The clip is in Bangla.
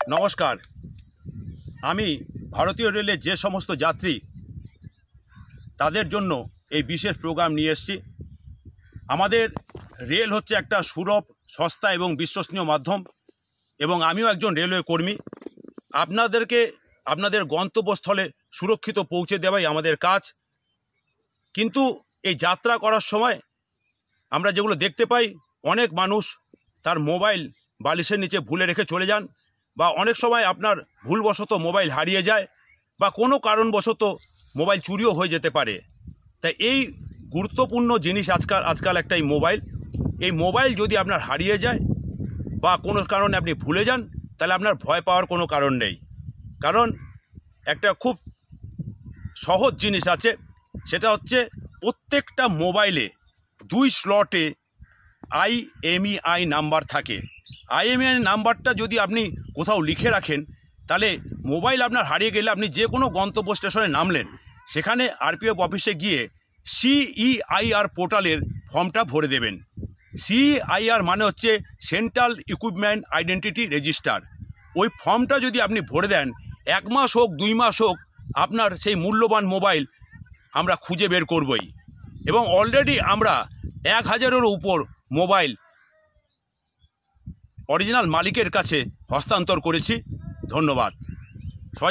নমস্কার। আমি ভারতীয় রেলের যে সমস্ত যাত্রী তাদের জন্য এই বিশেষ প্রোগ্রাম নিয়ে এসেছি। আমাদের রেল হচ্ছে একটা সুলভ, সস্তা এবং বিশ্বসনীয় মাধ্যম, এবং আমিও একজন রেলওয়ে কর্মী। আপনাদেরকে আপনাদের গন্তব্যস্থলে সুরক্ষিত পৌঁছে দেওয়াই আমাদের কাজ। কিন্তু এই যাত্রা করার সময় আমরা যেগুলো দেখতে পাই, অনেক মানুষ তার মোবাইল বালিশের নিচে ভুলে রেখে চলে যান, বা অনেক সময় আপনার ভুলবশত মোবাইল হারিয়ে যায়, বা কোনো কারণবশত মোবাইল চুরিও হয়ে যেতে পারে। তাই এই গুরুত্বপূর্ণ জিনিস আজকাল একটা এই মোবাইল যদি আপনার হারিয়ে যায় বা কোনো কারণে আপনি ভুলে যান, তাহলে আপনার ভয় পাওয়ার কোনো কারণ নেই। কারণ একটা খুব সহজ জিনিস আছে, সেটা হচ্ছে প্রত্যেকটা মোবাইলে 2 স্লটে IMEI নাম্বার থাকে। IMEI নাম্বারটা যদি আপনি কোথাও লিখে রাখেন, তাহলে মোবাইল আপনার হারিয়ে গেলে আপনি যে কোনো গন্তব্য স্টেশনে নামলেন, সেখানে RPF অফিসে গিয়ে CEIR পোর্টালের ফর্মটা ভরে দেবেন। CEIR মানে হচ্ছে সেন্ট্রাল ইকুইপমেন্ট আইডেন্টিটি রেজিস্টার। ওই ফর্মটা যদি আপনি ভরে দেন, 1 মাস হোক 2 মাস হোক, আপনার সেই মূল্যবান মোবাইল আমরা খুঁজে বের করবই। এবং অলরেডি আমরা 1000-এরও উপর মোবাইল অরিজিনাল মালিকের কাছে হস্তান্তর করেছি। ধন্যবাদ।